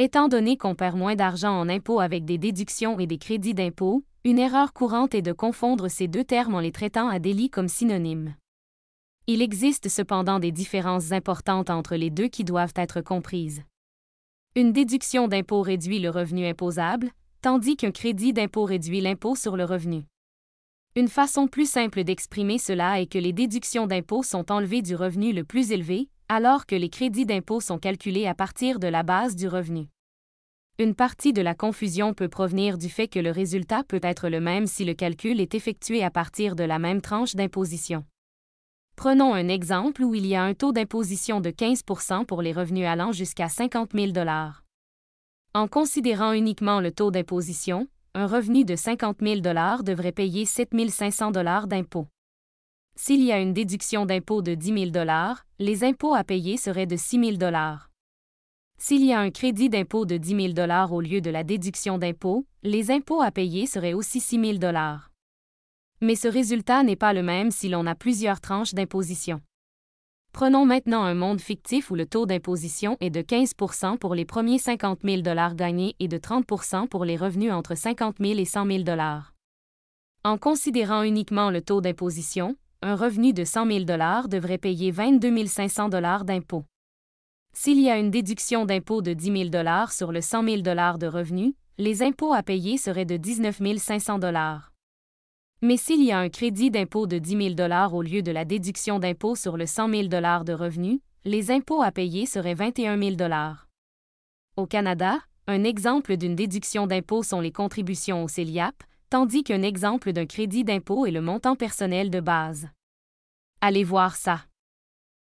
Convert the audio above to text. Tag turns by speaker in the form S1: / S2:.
S1: Étant donné qu'on perd moins d'argent en impôts avec des déductions et des crédits d'impôt, une erreur courante est de confondre ces deux termes en les traitant à délit comme synonymes. Il existe cependant des différences importantes entre les deux qui doivent être comprises. Une déduction d'impôt réduit le revenu imposable, tandis qu'un crédit d'impôt réduit l'impôt sur le revenu. Une façon plus simple d'exprimer cela est que les déductions d'impôt sont enlevées du revenu le plus élevé, alors que les crédits d'impôt sont calculés à partir de la base du revenu. Une partie de la confusion peut provenir du fait que le résultat peut être le même si le calcul est effectué à partir de la même tranche d'imposition. Prenons un exemple où il y a un taux d'imposition de 15% pour les revenus allant jusqu'à 50 000 $. En considérant uniquement le taux d'imposition, un revenu de 50 000 $ devrait payer 7 500 $ d'impôts. S'il y a une déduction d'impôt de 10 000 $, les impôts à payer seraient de 6 000 $. S'il y a un crédit d'impôt de 10 000 $ au lieu de la déduction d'impôt, les impôts à payer seraient aussi 6 000 $. Mais ce résultat n'est pas le même si l'on a plusieurs tranches d'imposition. Prenons maintenant un monde fictif où le taux d'imposition est de 15% pour les premiers 50 000 $ gagnés et de 30% pour les revenus entre 50 000 et 100 000 $. En considérant uniquement le taux d'imposition, un revenu de 100 000 $ devrait payer 22 500 $ d'impôts. S'il y a une déduction d'impôt de 10 000 $ sur le 100 000 $ de revenus, les impôts à payer seraient de 19 500 $. Mais s'il y a un crédit d'impôt de 10 000 $ au lieu de la déduction d'impôt sur le 100 000 $ de revenus, les impôts à payer seraient 21 000 $. Au Canada, un exemple d'une déduction d'impôt sont les contributions au CELIAP, tandis qu'un exemple d'un crédit d'impôt est le montant personnel de base. Allez voir ça.